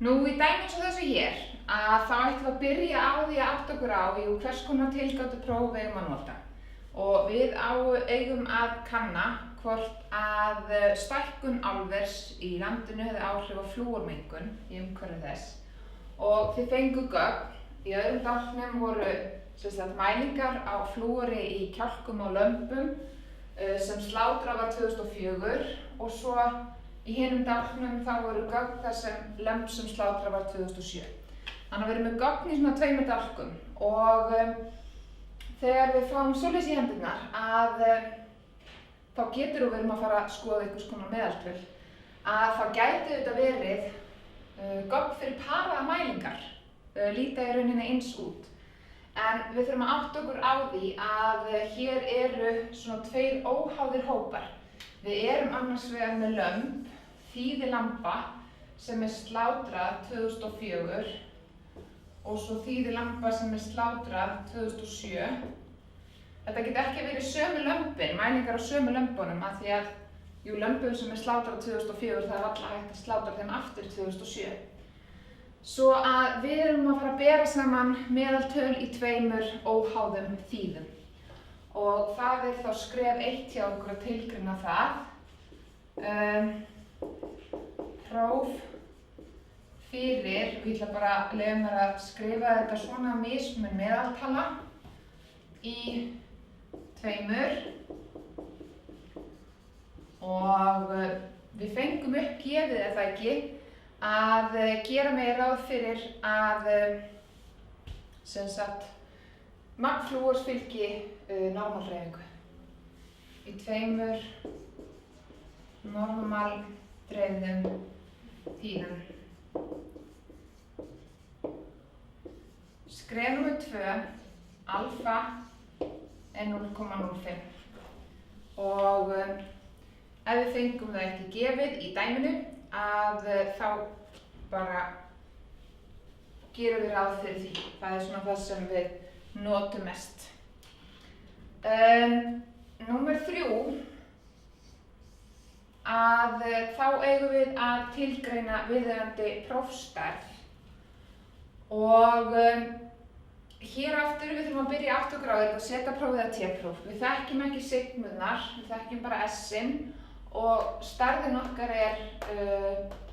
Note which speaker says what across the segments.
Speaker 1: Nú í dæmi eins og þessu hér, að þá ætlum við að byrja á því að átta okkur á hvers konar tilgátupróf við eigum að nota. Og við eigum að kanna hvort að stækkun álvers í landinu hefði áhrif á flúormengun í umhverfi þess. Og þið fengu gögn. Í öðrum dálknum voru mælingar á flúori í kjálkum og lömbum sem slátrað var 2004 og svo í hinum dálknum þá voru gögn þar sem lömb sem slátrað var 2007. Þannig að við erum með gögn í svona tveimur dálkum og þegar við fáum svoleiðis í hendurnar að þá getur og við erum að fara að skoða einhvers konar meðaltöl að þá gæti þetta verið gögn fyrir paraða mælingar, líta í rauninni eins út. En við þurfum að átta okkur á því að hér eru svona tveir óháðir hópar. Við erum annars vegar með lömb, þýðilamba sem slátrað 2004 og svo þýðilamba sem slátrað 2007. Þetta getur ekki verið sömu lömbin, mælingar á sömu lömbunum af því að lömbum sem slátrað 2004 það alla hægt að slátra þeim aftur 2007. Svo að við erum að fara að bera saman meðaltöl í tveimur óháðum þýðum. Og það er þá skref 1 hjá okkur að tilgreina það. Próf fyrir, ég ætla bara að leyfa mér að skrifa þetta svona mismun meðaltala í tveimur. Og við fengum upp gefið eða ekki að gera mig ráð fyrir að magn flúors fylgi normalhreyfingu í tveimur normaldreifðum þýðum. Skref númer 2, alfa er 0,05 og ef við fengum það ekki gefið í dæminu að þá bara gerum við ráð fyrir því. Það er svona það sem við notum mest. Númer 3, að þá eigum við að tilgreina viðeigandi prófstærð og hér aftur við þurfum að byrja aftur okkur á þetta að setja prófið að T-próf. Við þekkjum ekki sigmurnar, við þekkjum bara S-in og stærðin okkar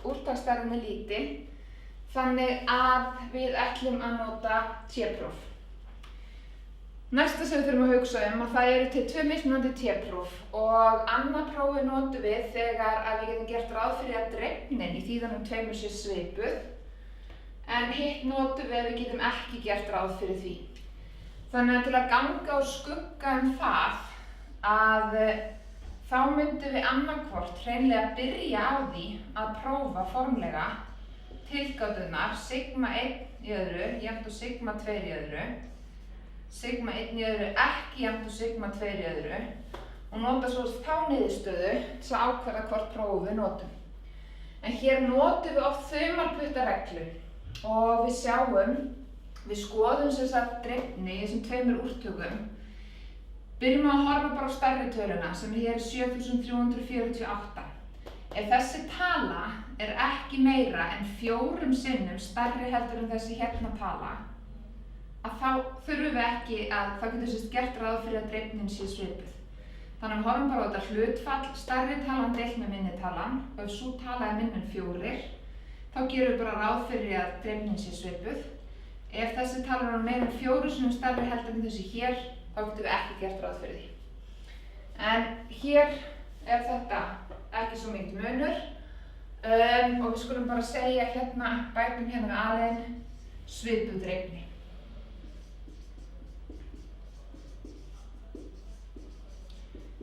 Speaker 1: úrtaksstærðin lítil, þannig að við ætlum að nota T-próf. Næsta sem við þurfum að hugsa að það eru til 2 mismunandi T-próf og annað prófið notum við þegar að við getum gert ráð fyrir að dreifnin í þýðunum tveimur sé svipuð, en hitt notum við getum ekki gert ráð fyrir því. Þannig að til að ganga og skugga það að þá myndum við annarkvort hreinlega byrja á því að prófa formlega tilgáturnar sigma 1 í öðru jafnt og sigma 2 í öðru, sigma 1 í öðru ekki jafnt og sigma 2 í öðru og nota svo þá niðurstöðu til að ákvarða hvort próf við notum. En hér notum við oft þumalputtareglu og við sjáum, við skoðum dreifni í þessum tveimur úrtökum. Byrjum að horfa bara á stærri töluna sem hér er 7348. Ef þessi tala er ekki meira en 4 sinnum stærri heldur en þessi hérna tala, að þá þurfum við ekki að, þá getur gert ráð fyrir að dreifnin sé svipuð. Þannig að horfum bara á þetta hlutfall, stærri talan deilt með minni talan og ef sú tala er minni en 4, þá gerum við bara ráð fyrir að dreifnin sé svipuð. Ef þessi tala er meira en 4 sinnum stærri heldur en þessi hér, þá getum við ekki gert ráð fyrir því. En hér er þetta ekki svo mikið munur og við skulum bara segja hérna, bætum hérna við aðein svipuð dreifni.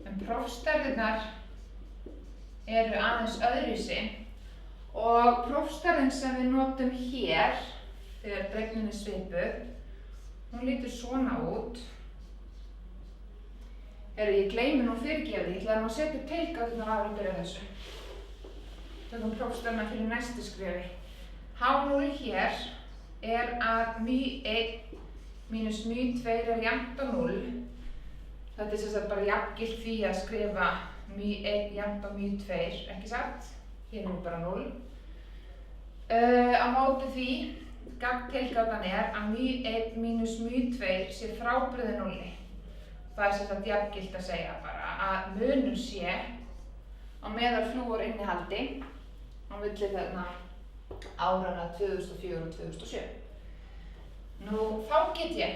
Speaker 1: En prófstærðirnar eru aðeins öðruvísi og prófstærðin sem við notum hér þegar dreifnin er svipuð, hún lítur svona út. Ég gleymi nú fyrirgefið, ég ætla að setja upp tilgáturnar áður að byrja þessu. Tökum prófstærðina fyrir næstu skrefi. H0 hér er að μ1 mínus μ2 er jafnt á 0. Þetta er bara jafngilt því að skrifa μ1 jafnt á μ2, ekki satt? Hér er bara 0. Á móti því, gagntilgátan að μ1 mínus μ2 sé frábrugðið 0. Það sem sagt jafngilt að segja bara að munur sé á meðal flúorinnihaldi á milli þarna árana 2004 og 2007. Nú, þá get ég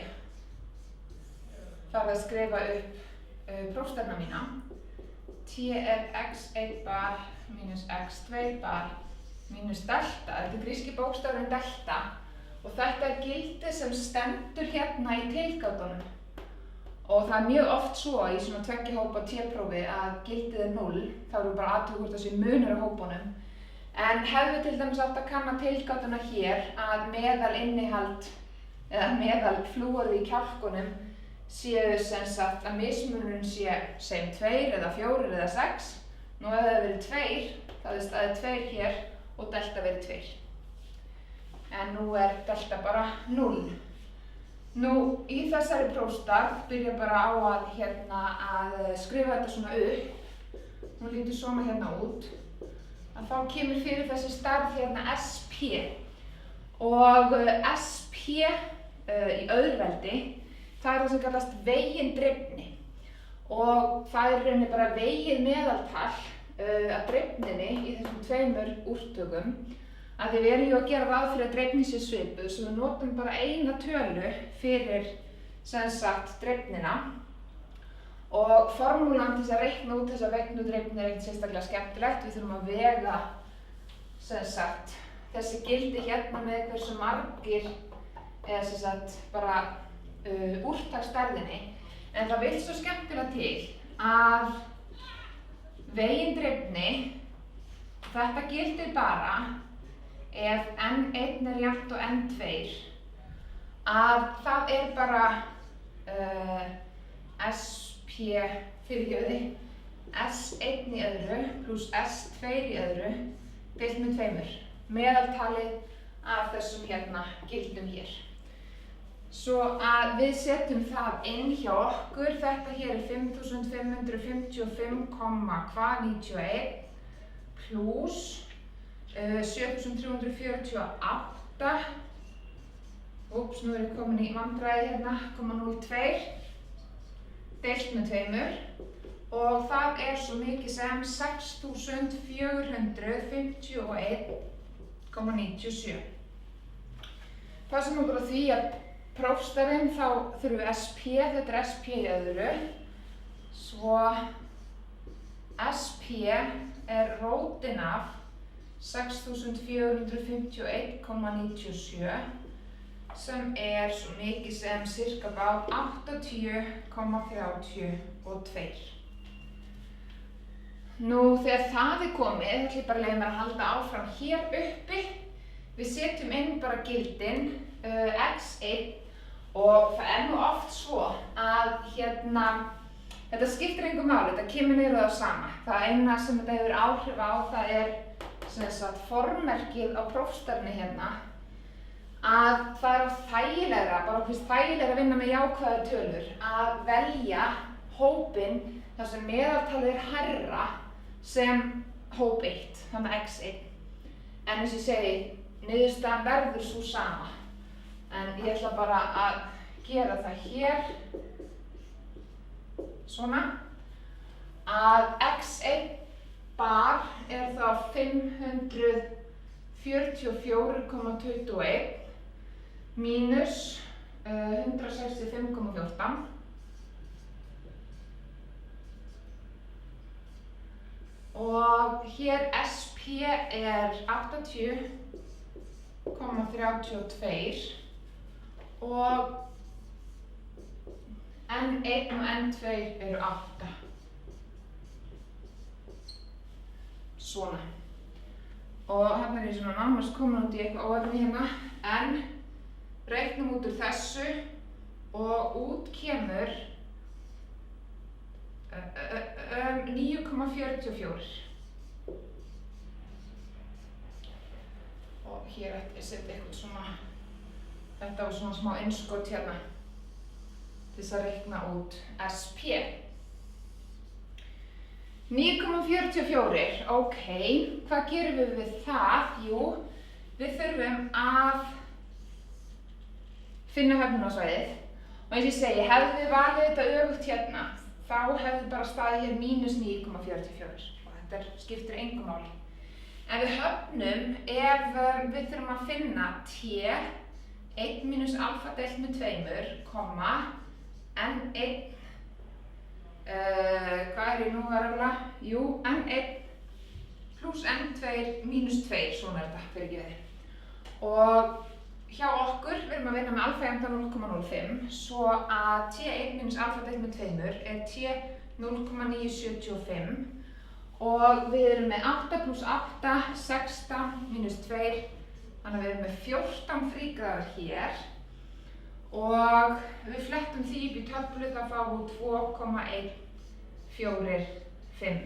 Speaker 1: farið að skrifa upp prófstefna mína. T er x1 bar mínus x2 bar mínus delta. Þetta er gríski bókstafurinn delta og þetta er gildi sem stendur hérna í tilgátunum. Og það er mjög oft svo í svona tveggja hópa T-prófi að gildið er 0, þá erum við bara að athuga hvort það sé munur á hópunum. En hefðu til dæmis átt að kanna tilgátuna hér að meðal innihald eða meðal flúorið í kjálkunum séu sem sagt að mismunurinn sé segjum 2 eða 4 eða 6. Nú ef það hefði verið 2, þá hefði staðið 2 hér og delta verið 2. En nú er delta bara 0. Nú, í þessari prófstærð byrja bara á að skrifa þetta svona upp. Nú lítur svona hérna út. Að þá kemur fyrir þessi stærð hérna SP. Og SP í auðveldi, það er það sem kallast vegindreifni. Og það er rauninni bara vegið meðaltal að dreifninni í þessum tveimur úrtökum. Að því við erum að gera ráð fyrir að dreifnin sé svipuð, svo við notum bara eina tölu fyrir sem sagt dreifnina. Og formúlan til þess að reikna út þessa vegnu dreifni er ekkert sérstaklega skemmtilegt. Við þurfum að vega sem sagt þessi gildi hérna með hversu margir eða sem sagt bara úrtaksstærðinni. En það vill svo skemmtilega til að vegindreifni, þetta gildir bara ef n1 er jafnt og n2, að það er bara SP S1 í öðru pluss S2 í öðru deilt með 2. Meðaltalið af þessum hérna gildum hér. Svo að við setjum það inn hjá okkur, þetta hér er 5555,91 pluss 7348, úps, nú er ég komin í vandræði hérna, 0,02, deilt með 2 og það er svo mikið sem 6451,97. Það sem okkur á því að prófstærðin þá þurfum við SP, þetta er SP í öðru, svo SP er rótin af 6451,97 sem er svo mikið sem cirka bát 80,32. Nú þegar það er komið, ætla ég bara að leyfa mér að halda áfram hér uppi. Við setjum inn bara gildin x1 og það er nú oft svo að þetta skiptir engu máli, þetta kemur niður á það sama. Það eina sem þetta hefur áhrif á það er sem sagt formerkið á prófstærðinni hérna, að það er þægilegra, bara okkur þægilegra að vinna með jákvæðar tölur, að velja hópinn þar sem meðaltalið er hærra sem hóp 1, þannig x1. En eins og ég segi, niðurstaðan verður svo sama. En ég ætla bara að gera það hér, svona, að x1 bar er þá 544,21 mínus 165,14 og hér SP er 80,32 og N1 og N2 eru 8. Svona. Og hérna er ég svona nánast komin út í eitthvað óefni hérna, en reiknum út úr þessu og út kemur 9,44. Og hér ætti ég að setja eitthvað svona, þetta var svona smá innskot hérna til þess að reikna út SP. 9,44, ok, hvað gerum við það? Jú, við þurfum að finna höfnunarsvæðið og eins og ég segi, hefðum við valið þetta öfugt hérna, þá hefði bara staðið hér -9,44 og þetta skiptir engu máli. En við höfnum ef við þurfum að finna t 1 mínus alfa deilt með 2, komma, n1, hvað er ég nú að röfla? Jú, n1 pluss n2 mínus 2, svona er þetta, fyrir ekki við. Og hjá okkur, við erum að vinna með alfa jafnt á 0,05, svo að t1 mínus alfa deilt með 2 er t 0,975 og við erum með 8 pluss 8, 16 mínus 2, þannig að við erum með 14 frígráður hér og við flettum því upp í töflu þá fáum við 2,145.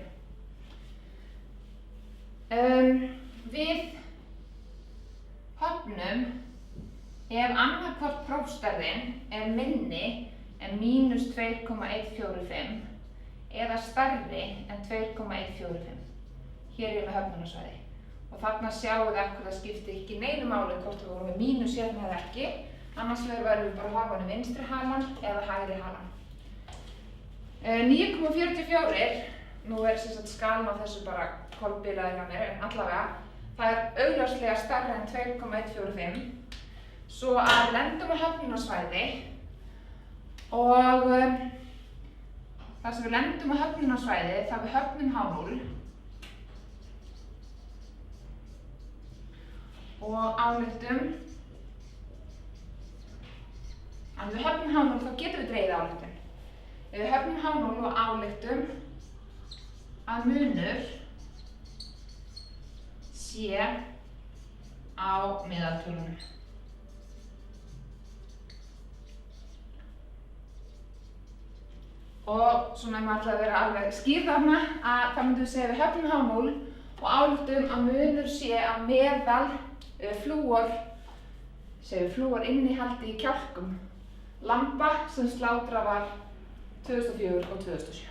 Speaker 1: Við höfnum ef annarkvort prófstærðin er minni en -2,145 eða stærri en 2,145. Hér er ég með höfnunarsvæði. Og þarna sjáum við ekkur það skiptir ekki neinu máli hvort við vorum með mínus hérna eða ekki. Annars verðum við bara að hafa henni vinstri halan eða hægri halan. 9,44, nú er skalan á þessu bara kolbilaði hjá mér, en allavega, það er augljóslega stærra en 2,145. Svo að lendum á höfnunarsvæði og þar sem við lendum á höfnunarsvæði, þá við höfnum H0 og ályktum að við höfnum H0 þá getum við dregið ályktun. Ef við höfnum H0 og ályktum að munur sé á meðaltölunum. Og svona ef maður ætlaði að vera alveg skýr þarna að það myndum við segja við höfnum H0 og ályktum að munur sé að meðal flúor innihaldi í kjálkum lamba sem slátrað var 2004 og 2007.